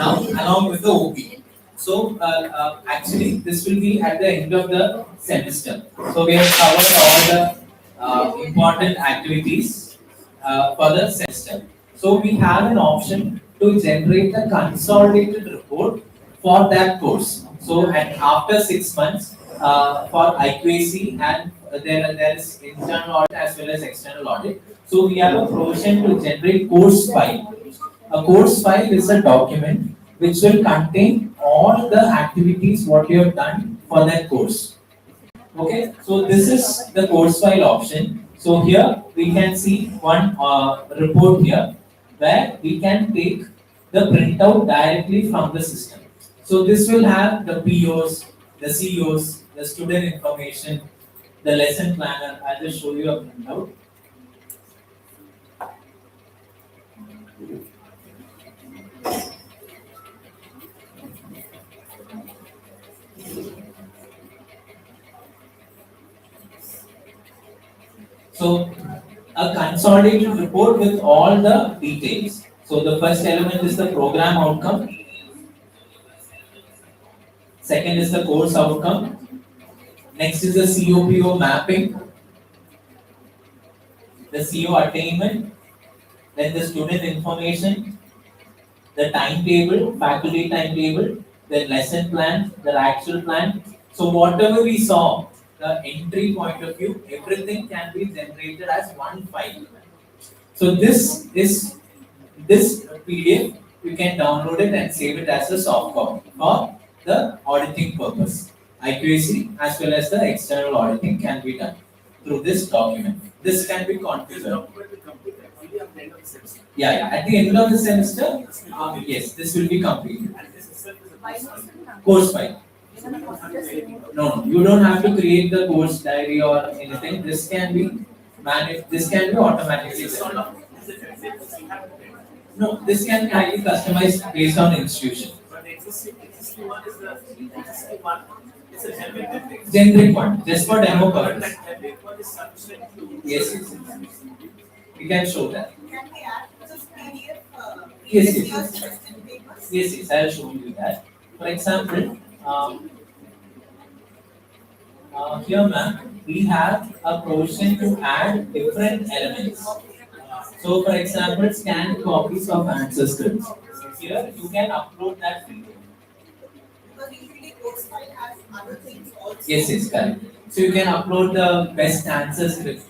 now along with the OP. So actually this will be at the end of the semester. So we have covered all the important activities for the semester. So we have an option to generate a consolidated report for that course. So and after 6 months for IQAC and there is internal audit as well as external audit. So we have a provision to generate course file. A course file is a document which will contain all the activities what you have done for that course. Okay, so this is the course file option. So here we can see one report here where we can take the printout directly from the system. So this will have the POs, the COs, the student information, the lesson planner. I'll just show you a printout. So a consolidated report with all the details. So the first element is the program outcome. Second is the course outcome. Next is the COPO mapping, the CO attainment, then the student information, the timetable, faculty timetable, the lesson plan, the actual plan. So whatever we saw, the entry point of view, everything can be generated as one file. So this PDF, you can download it and save it as a soft copy for the auditing purpose. IQAC as well as the external auditing can be done through this document. This can be configured. Yeah. At the end of the semester, yes, this will be completed. Course file. No, you don't have to create the course diary or anything. This can be managed. This can be automatically done. No, this can be highly customized based on institution. Generic one, just for demo purpose. Yes. We can show that. Yes, I'll show you that. For example, here ma'am, we have a provision to add different elements. So for example, scan copies of answer scripts. Here you can upload that video. Yes, correct. So you can upload the best answer script,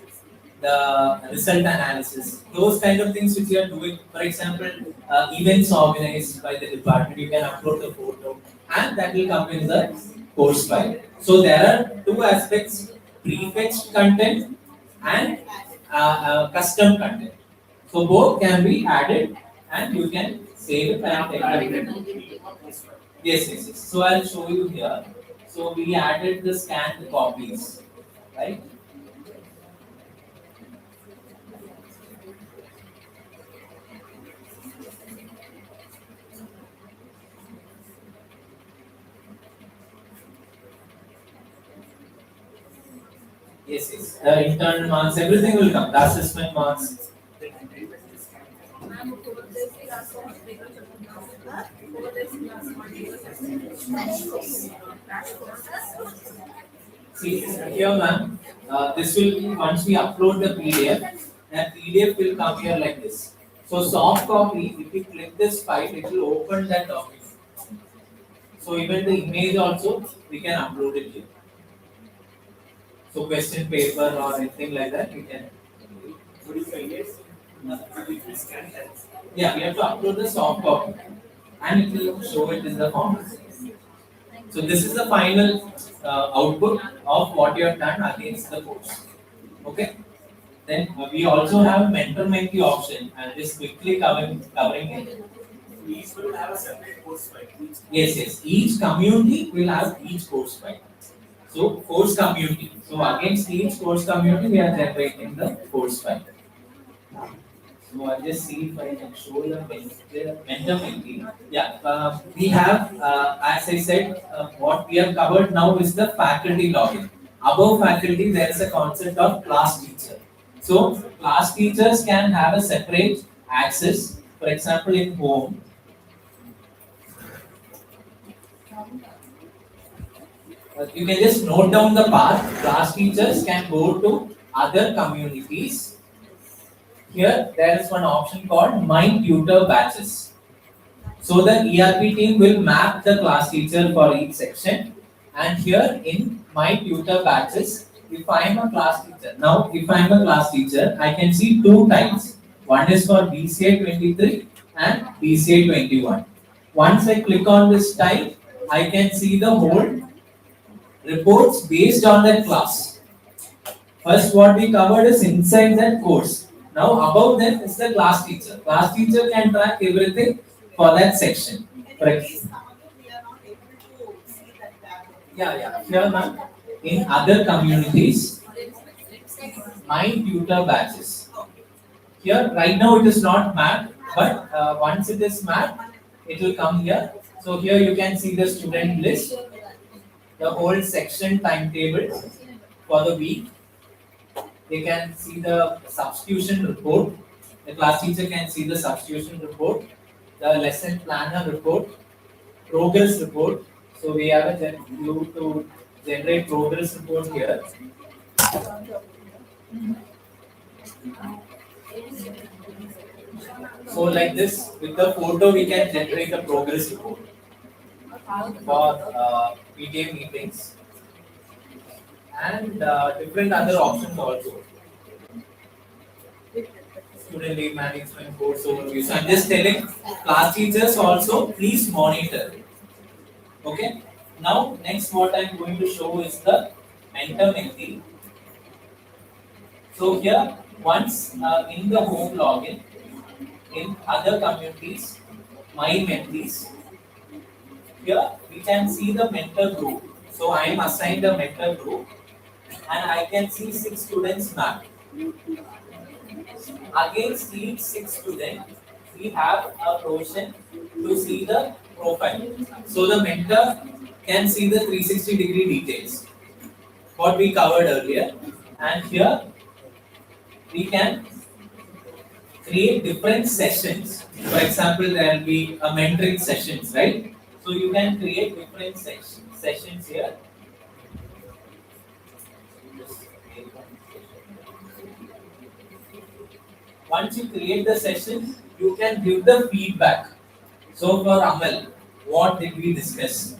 the result analysis, those kind of things which you are doing. For example, events organized by the department, you can upload the photo and that will come in the course file. So there are two aspects, prefetched content and custom content. So both can be added and you can save it and take it. Yes. So I'll show you here. So we added the scanned copies, right? Yes. The internal marks, everything will come. The assessment marks. See here, ma'am. This will be once we upload the PDF. That PDF will come here like this. So soft copy. If you click this file, it will open that document. So even the image also we can upload it here. So question paper or anything like that we can. Yeah, we have to upload the soft copy and it will show it in the format. So this is the final output of what you have done against the course. Okay. Then we also have mentor-mentee option. I'll just quickly covering it. Each will have a separate course file. Yes. Each community will have each course file. So course community. So against each course community, we are generating the course file. So I'll just see if I can show the mentor-mentee. Yeah, we have, as I said, what we have covered now is the faculty login. Above faculty, there is a concept of class teacher. So class teachers can have a separate access. For example, in home, You can just note down the path. Class teachers can go to other communities. Here, there is one option called My Tutor Batches. So the ERP team will map the class teacher for each section. And here in My Tutor Batches, if I am a class teacher, now if I am a class teacher, I can see two types. One is for BCA 23 and BCA 21. Once I click on this type, I can see the whole reports based on that class. First, what we covered is inside that course. Now, above that is the class teacher. Class teacher can track everything for that section. Correct? Yeah. Here, ma'am, in other communities, my tutor batches. Here, right now it is not mapped, but once it is mapped, it will come here. So here you can see the student list, the whole section timetable for the week. They can see the substitution report. The class teacher can see the substitution report, the lesson planner report, progress report. So we have a view to generate progress report here. So like this, with the photo we can generate a progress report for PTA meetings and different other options also. Student lead management course overview. So I'm just telling class teachers also please monitor. Okay. Now next what I'm going to show is the mentor mentee. So here once in the home login in other communities, my mentees. Here we can see the mentor group. So I am assigned a mentor group and I can see 6 students mapped. Against each 6 students, we have a portion to see the profile. So the mentor can see the 360-degree details, what we covered earlier. And here we can create different sessions. For example, there will be a mentoring sessions, right? So you can create different sessions here. Once you create the session, you can give the feedback. So for Amal, what did we discuss?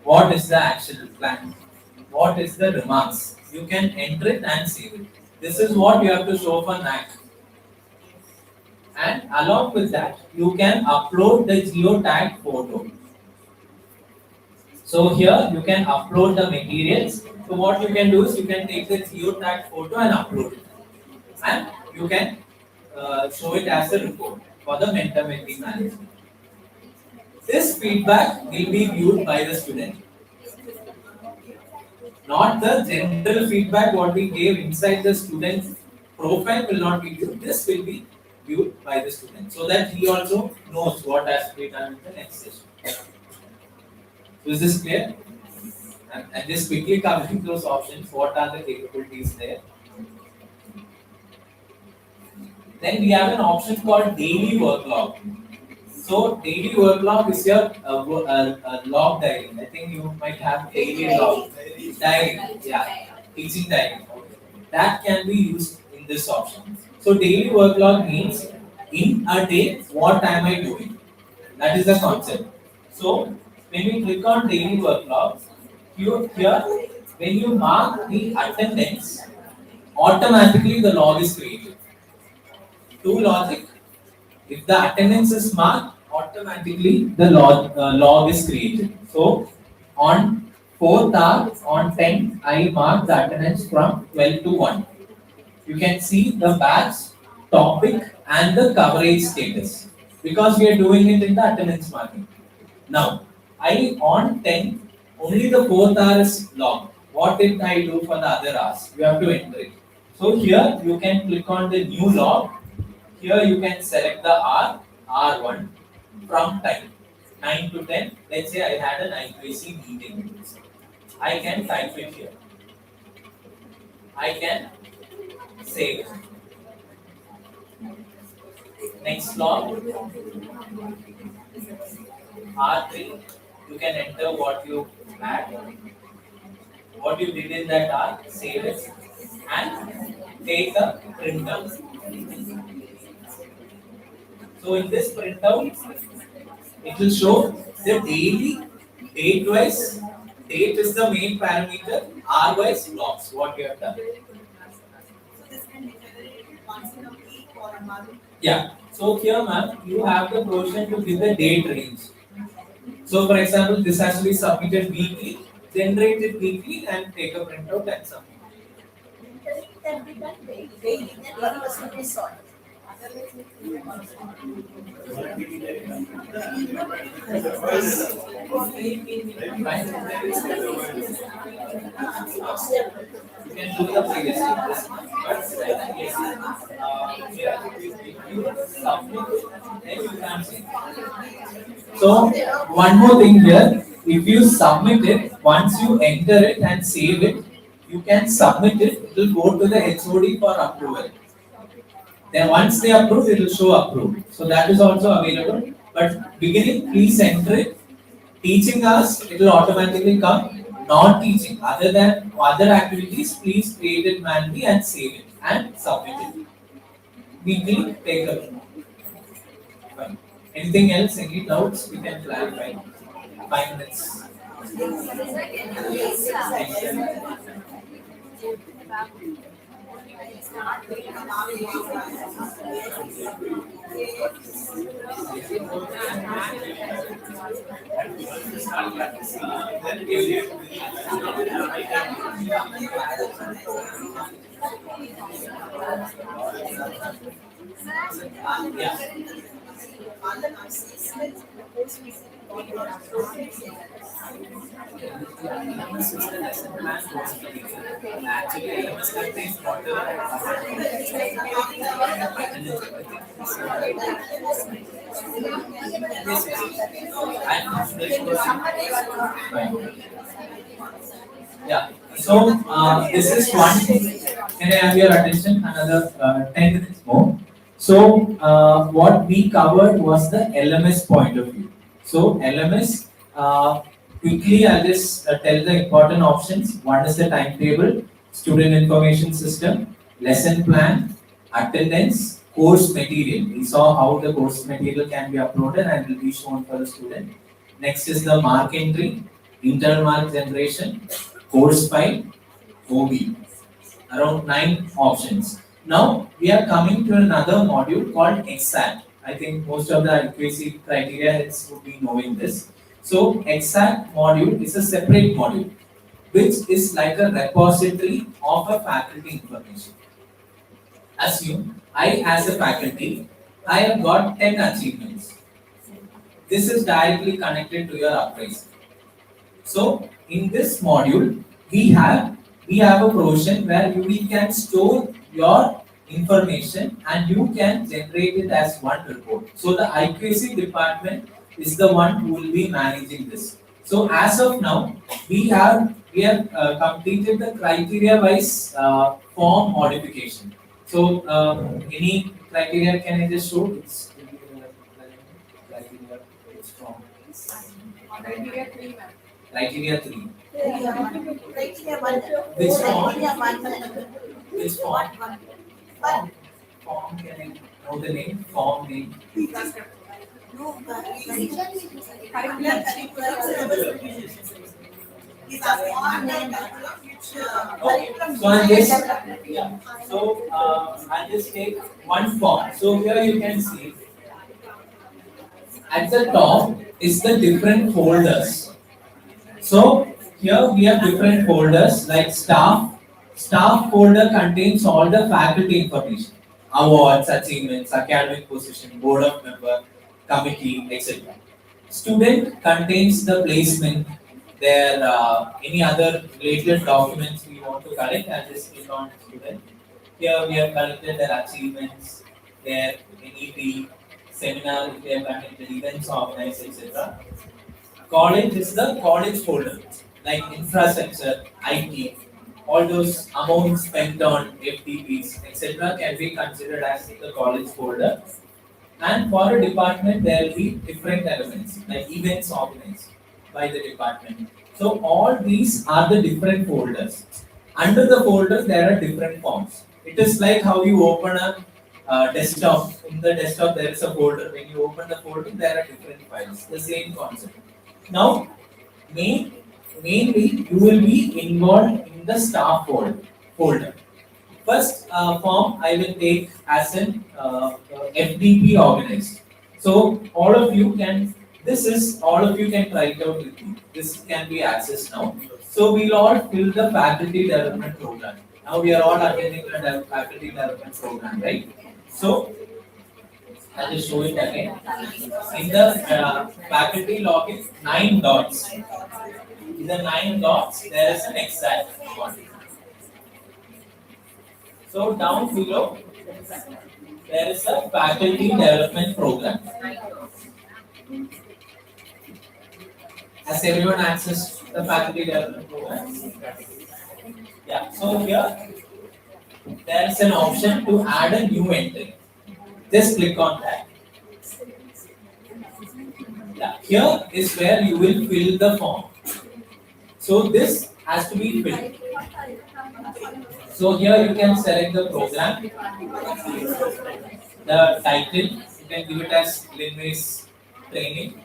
What is the action plan? What is the remarks? You can enter it and save it. This is what you have to show for NAC. And along with that, you can upload the geotag photo. So here you can upload the materials. So what you can do is you can take the geotag photo and upload it. And you can show it as a report for the mentor-mentee management. This feedback will be viewed by the student. Not the general feedback what we gave inside the student's profile will not be viewed. This will be viewed by the student so that he also knows what has to be done in the next session. So is this clear? And just quickly covering those options, what are the capabilities there? Then we have an option called daily work log. So daily work log is your log diary. I think you might have daily log diary. Yeah, teaching diary. That can be used in this option. So daily work log means in a day what am I doing? That is the concept. So when we click on daily work log, here when you mark the attendance, automatically the log is created. To logic, if the attendance is marked, automatically the log is created. So on 4th hour, on 10th, I mark the attendance from 12 to 1. You can see the batch, topic and the coverage status because we are doing it in the attendance marking. Now, I on 10th, only the 4th hour is logged. What did I do for the other hours? You have to enter it. So here you can click on the new log. Here you can select the R1 from time 9 to 10. Let's say I had an ICT meeting. I can type it here. I can save. Next log R3 You can enter what you had, what you did in that hour, save it, and take a printout. So in this printout, it will show the daily, date wise, date is the main parameter, hour wise blocks, what you have done. Yeah. So here, ma'am, you have the provision to give the date range. So, for example, this has to be submitted weekly, generate it weekly, and take a printout and submit. Fine. You can do the previous years. But yes, here, if you submit, then you can see. So one more thing here, if you submit it, once you enter it and save it, you can submit it, it will go to the HOD for approval. Then once they approve, it will show approved. So that is also available. But beginning, please enter it. Teaching us, it will automatically come. Non-teaching, other than other activities, please create it manually and save it and submit it. Weekly, take a look. Fine. Anything else? Any doubts? We can clarify. 5 minutes. Yeah. Actually, LMS contains yeah. So this is one. Can I have your attention? Another 10 minutes more. So what we covered was the LMS point of view. So LMS. Quickly, I'll just tell the important options. One is the timetable, student information system, lesson plan, attendance, course material. We saw how the course material can be uploaded and will be shown for the student. Next is the mark entry, internal mark generation, course file, OB. Around 9 options. Now we are coming to another module called exact. I think most of the accuracy criteria heads would be knowing this. So exact module is a separate module, which is like a repository of a faculty information. Assume I, as a faculty, I have got 10 achievements. This is directly connected to your appraisal. So in this module, we have a provision where we can store your information and you can generate it as one report. So the accuracy department is the one who will be managing this. So as of now, we have completed the criteria wise form modification. So any criteria can I just show? It's criteria it's from criteria 3. Which form? Which form? Form can I know the name? Form name. Okay. So I'll just take one form. So here you can see at the top is the different folders. So here we have different folders like staff. Staff folder contains all the faculty information, awards, achievements, academic position, board of member, committee, etc. Student contains the placement, their any other related documents we want to collect. I'll just click on student. Here we have collected their achievements, their NEP, seminar, if they have conducted events organized, etc. College is the college folder, like infrastructure, IT, all those amounts spent on FTPs, etc., can be considered as the college folder. And for a department, there will be different elements, like events organized. by the department. So all these are the different folders. Under the folders, there are different forms. It is like how you open a desktop. In the desktop, there is a folder. When you open the folder, there are different files. The same concept. Now, main, mainly you will be involved in the staff folder. First form I will take as an FDP organized. So all of you can try it out with me. This can be accessed now. So we'll all fill the faculty development program. Now we are all attending the faculty development program, right? So I'll just show it again. In the faculty login, 9 dots. In the 9 dots, there is an exact one. So down below, there is a faculty development program. Has everyone accessed the faculty development program? Yeah. So here, there is an option to add a new entry. Just click on that. Yeah. Here is where you will fill the form. So this has to be filled. So here you can select the program, the title, you can give it as Lineways training,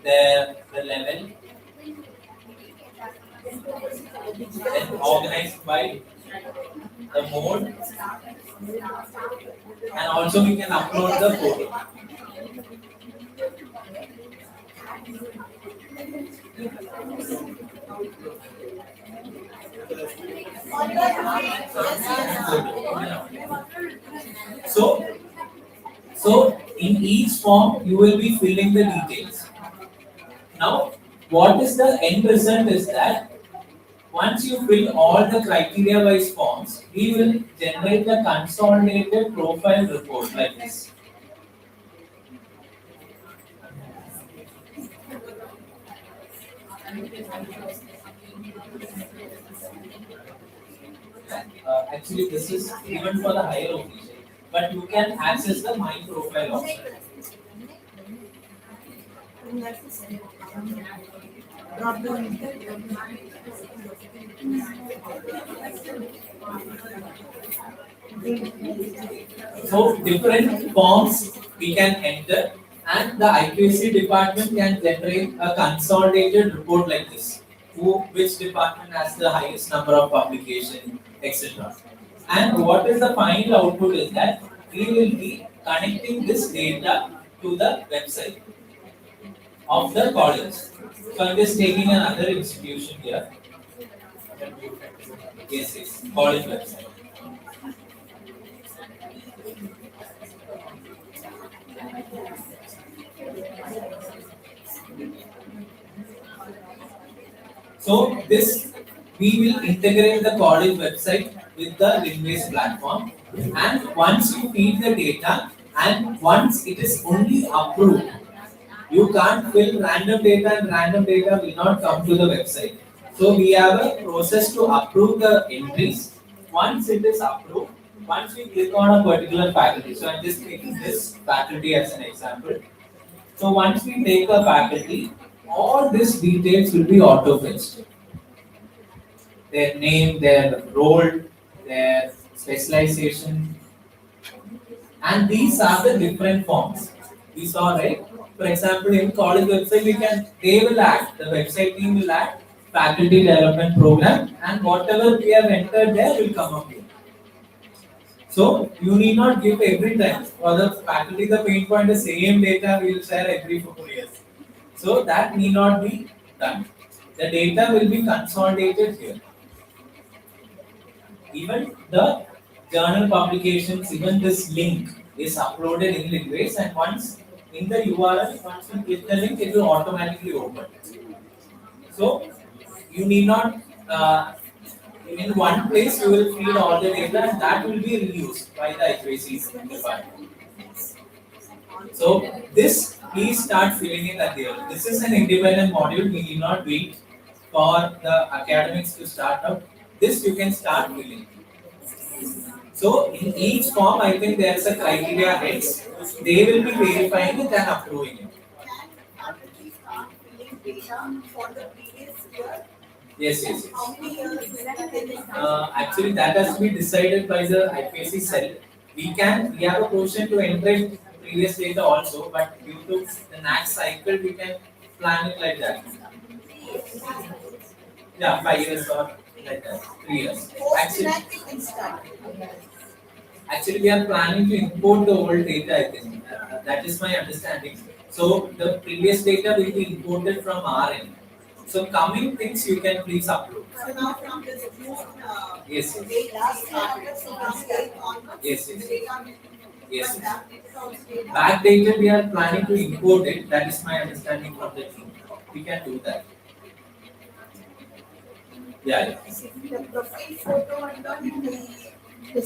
the level, then organized by the mode, and also we can upload the photo. So in each form you will be filling the details. Now, what is the end result is that once you fill all the criteria wise forms, we will generate a consolidated profile report like this. Actually, this is even for the higher official, but you can access the My Profile also. So different forms we can enter, and the IQAC department can generate a consolidated report like this. Which department has the highest number of publication, etc. And what is the final output is that we will be connecting this data to the website of the college. So I'm just taking another institution here. Yes, college website. So this we will integrate the college website with the Lineways platform, and once you feed the data and once it is only approved, you can't fill random data and random data will not come to the website. So we have a process to approve the entries. Once it is approved, once we click on a particular faculty, so I'm just taking this faculty as an example. So once we take a faculty, all these details will be auto-fetched. Their name, their role, their specialization, and these are the different forms. We saw, right? For example, in college website, they will add, the website team will add faculty development program, and whatever we have entered there will come up here. So you need not give every time. For the faculty, the pain point, the same data we will share every 4 years. So that need not be done. The data will be consolidated here. Even the journal publications, even this link is uploaded in Lineways, and once in the URL, once you click the link, it will automatically open. So you need not in one place you will feed all the data, and that will be reused by the IQAC department. So this, please start filling it at the early. This is an independent module. We need not wait for the academics to start up. This you can start filling. So in each form, I think there is a criteria heads. They will be verifying it and approving it. data for the previous year? Yes, yes, How yes. many years is that? Actually, that has to be decided by the IPC cell. We have a portion to enter previous data also, but due to the next cycle, we can plan it like that. Yeah, 5 years or like that, 3 years. Post Actually, that we can start. actually, we are planning to import the old data. I think that is my understanding. So the previous data will be imported from our end. So coming things you can please upload. So now from this June Yes, yes. date, last year, so from date onwards, Yes, the yes. data will be Yes, yes. backdated also data. Backdated, we are planning to import it. That is my understanding from the team. We can do that. Yeah, yeah. The profile photo and the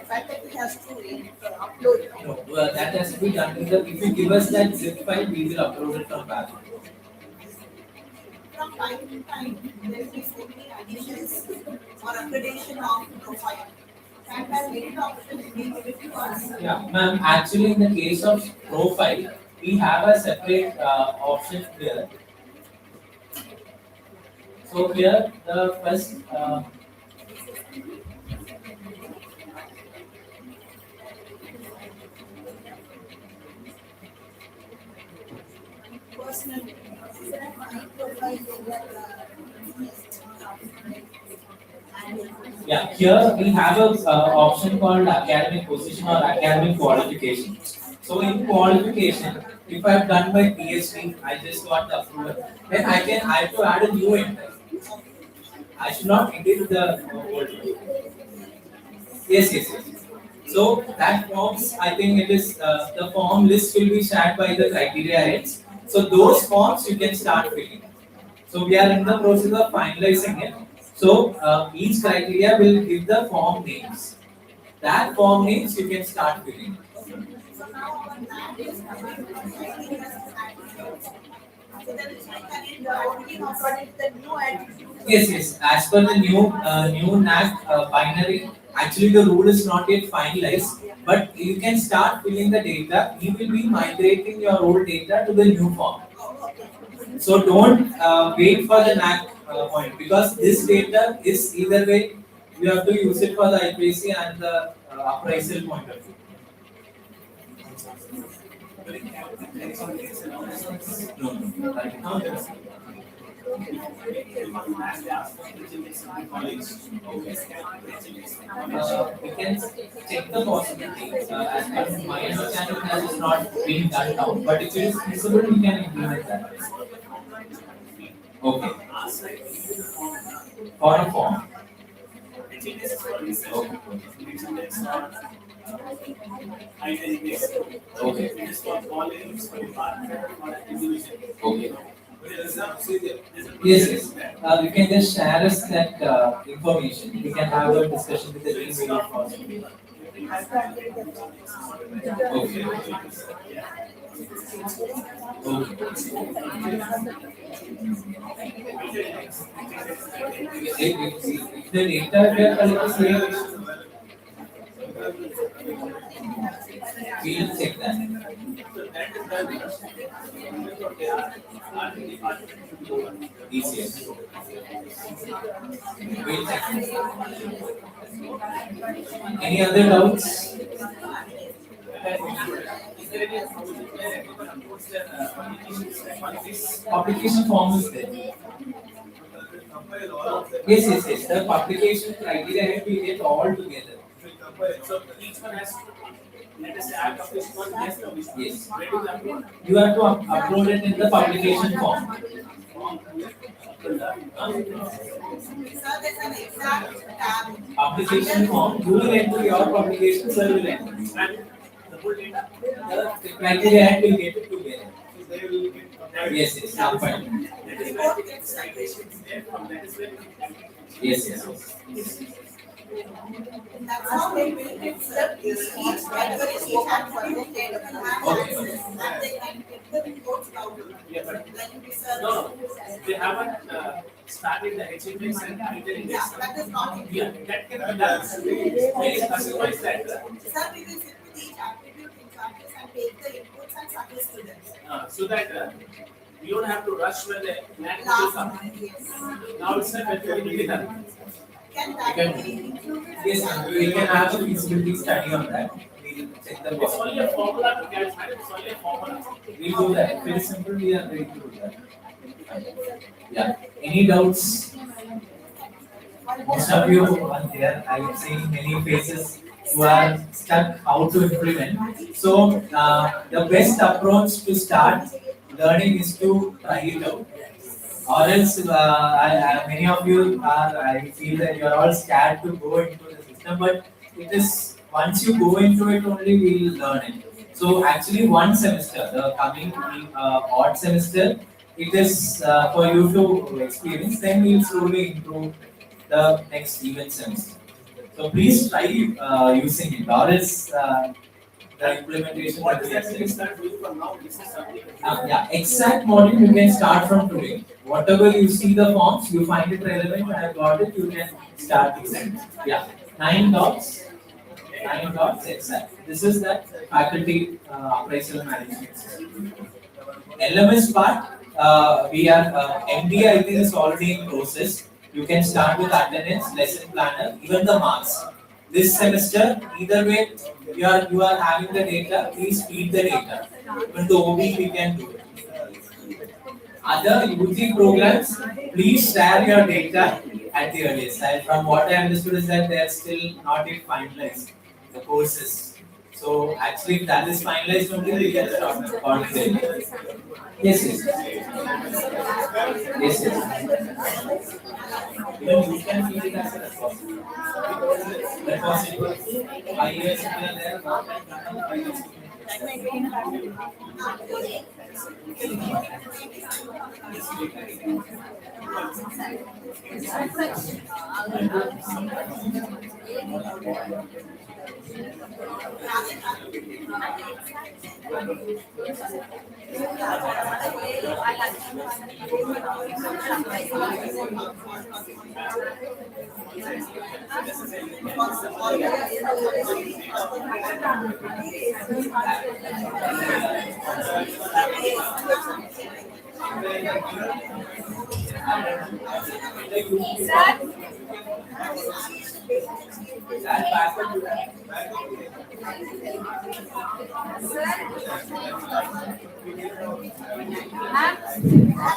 fact that it has to upload. No, that has to be done. If you give us that zip file, we will upload it from back. From time to time, there will be so many additions or upgradation of profile. That has many options to be given to us. Yeah, ma'am. Actually, in the case of profile, we have a separate option here. So here, the first. Personal profile Yeah, here we have a option called academic position or academic qualification. So in qualification, if I've done my PhD, I just got the approval. Then I have to add a new entry. I should not edit the old one. Yes, yes, yes. So that forms, I think it is the form list will be shared by the criteria heads. So those forms you can start filling. So we are in the process of finalizing it. So each criteria will give the form names. That form names you can start filling. so now our land is coming from criteria attitudes. So then it's like already according to the new attitude. Yes, yes. As per the new NAC binary, actually the rule is not yet finalized, but you can start filling the data. You will be migrating your old data to the new form. So don't wait for the NAC point because this data is either way you have to use it for the IPC and the appraisal point of view. No, no. Right now, we can check the possibility. As per my understanding, that is not being done now. But if it is feasible, we can implement that. Okay. For a form. Okay. Okay. Yes, yes. You can just share us that information. We can have a discussion with the team very possible. Okay. If the data we are collecting, we will check that. Easier. We'll check. Any other doubts? Application form is there. Yes, yes, yes. The publication criteria have to get all together. So each one has to, let us say, I publish one, yes, publish one. Yes. Where do you upload? You have to upload it in the publication form. So there's an exact tab. Application form, you will enter your publication, sir will enter. And the whole data, The criteria head will get it together. so they will get compared. Yes, yes, I'm fine. That is where the citations there from, that is where. Yes, yes, yes. That's how they will get each category, each attribute, they will have access and they can get the reports out. Yeah, but Then we search. no, they haven't started the HMX and written Yeah, index. that is not it. Yeah, that can be done. Please customize that. Sir, we will sit with each attribute in charges and take the inputs and suggest to them. So that We don't have to rush when the land will Last come. month, yes. Now it's a very done. Can You that can- be included? Yes, ma'am. We can have a feasibility study on that. We'll check the It's box. only a formula to catch, man. It's only a formula. We'll do that. Very simple, we are ready to do that. Yeah. Any doubts? Most of you are there. I've seen many faces who are stuck how to implement. So the best approach to start learning is to try it out. Or else, many of you are. I feel that you are all scared to go into the system, but it is once you go into it only we will learn it. So actually, one semester, the coming odd semester, it is for you to experience. Then we will slowly improve the next event semester. So please try using it, or else the implementation What will is be that we can excellent. start doing from now? This is something. Yeah, exact module you can start from today. Whatever you see the forms, you find it relevant, I have got it, you can start using it. Yeah, 9 dots, 9 dots, exact. This is that faculty appraisal management system. LMS part, we are MD, I think is already in process. You can start with attendance, lesson planner, even the marks. This semester, either way, you are having the data. Please feed the data. Even the OB we can do it. Other UG programs, please share your data at the earliest. From what I understood is that they are still not yet finalized the courses. So actually, if that is finalized, only we can start according to it. Yes, yes. Yes, yes. Even you can feel it as a responsibility. Responsibility. 5 years we are there, more than 5 years.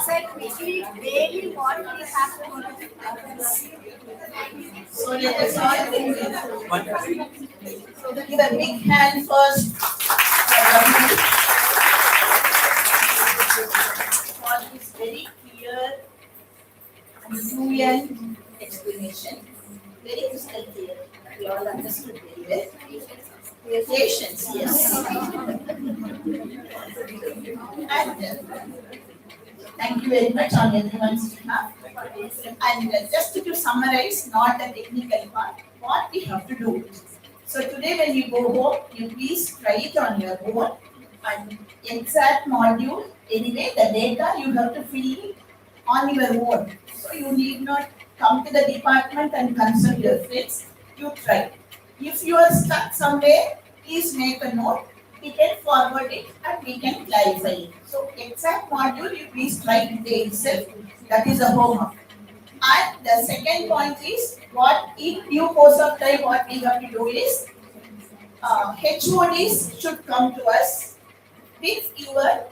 Said we daily what we have to do. So let us all give a big hand first for this very clear and fluent explanation. Very crystal clear. We all understood very well. Patience, yes. And thank you very much on everyone's behalf. And just to summarize, not the technical part, what we have to do. So today when you go home, you please try it on your own. And exact module, anyway, the data you have to fill in on your own. So you need not come to the department and consult your friends. You try. If you are stuck somewhere, please make a note. We can forward it and we can clarify it. So exact module you please try today itself. That is a homework. And the second point is what in due course of time what we have to do is HODs should come to us with your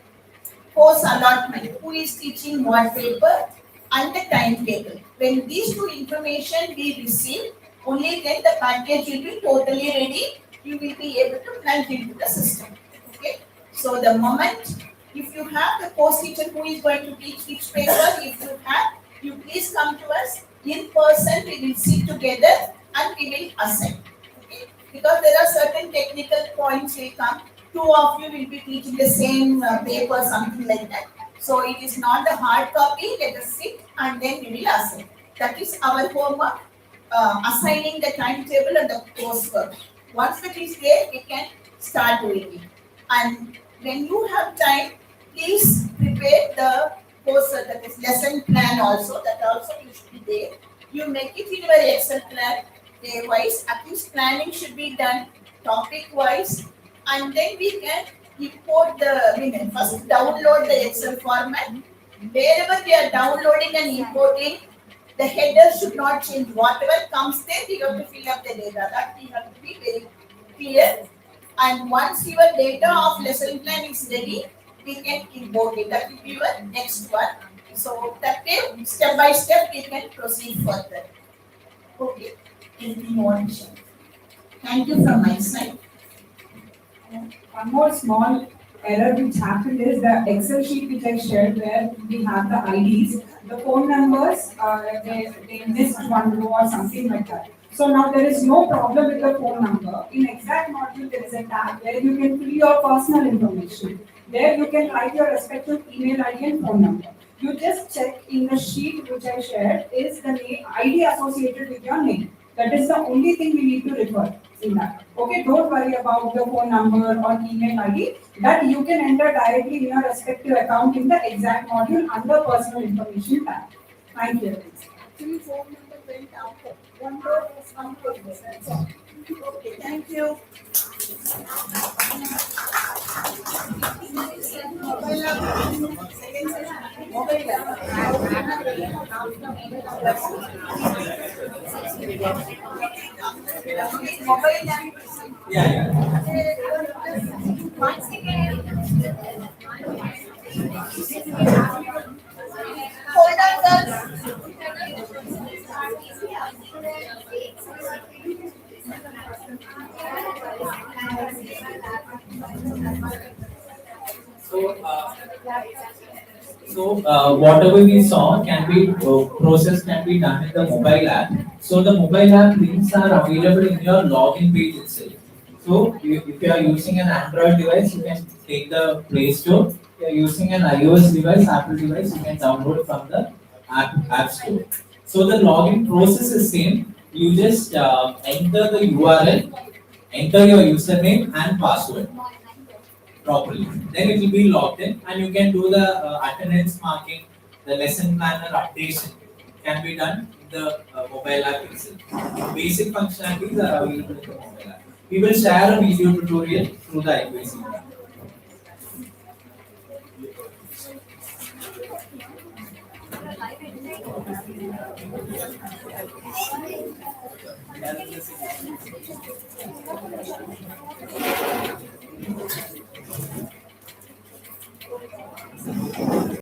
course allotment, who is teaching what paper and the timetable. When these two information we receive, only then the package will be totally ready. You will be able to plug into the system. Okay. So the moment if you have the course teacher who is going to teach each paper, if you have, you please come to us in person. We will sit together and we will assign. Okay. Because there are certain technical points will come. Two of you will be teaching the same paper, something like that. So it is not the hard copy. Let us sit and then we will assign. That is our homework. Assigning the timetable and the coursework. Once that is there, we can start doing it. And when you have time, please prepare the course, that is lesson plan also. That also you should be there. You make it in your Excel plan, day-wise. At least planning should be done topic-wise, and then we can import first download the Excel format. Wherever we are downloading and importing, the header should not change. Whatever comes there, we have to fill up the data. That we have to be very clear. And once your data of lesson plan is ready, we can import it. That will be your next one. So that way, step by step, we can proceed further. Okay. Anything more? Thank you from my side. One more small error which happened is the Excel sheet which I shared where we have the IDs, the phone numbers, they missed one row or something like that. So now there is no problem with the phone number. In exact module there is a tab where you can fill your personal information. There you can write your respective email ID and phone number. You just check in the sheet which I shared is the name, ID associated with your name. That is the only thing we need to refer in that. Okay, don't worry about the phone number or email ID. That you can enter directly in your respective account in the exact module under personal information tab. Thank you. Actually, phone number went after. One row was complete. That's all. Okay, thank you. Mobile app. Mobile app. Yeah. Once again. Hold on, girls. Whatever we saw can be process can be done in the mobile app. So the mobile app links are available in your login page itself. So if you are using an Android device, you can take the Play Store. If you are using an iOS device, Apple device, you can download from the App Store. So the login process is same. You just enter the URL, enter your username and password properly. Then it will be logged in and you can do the attendance marking, the lesson planner updation can be done in the mobile app itself. Basic functionalities are available in the mobile app. We will share a video tutorial through the ICT.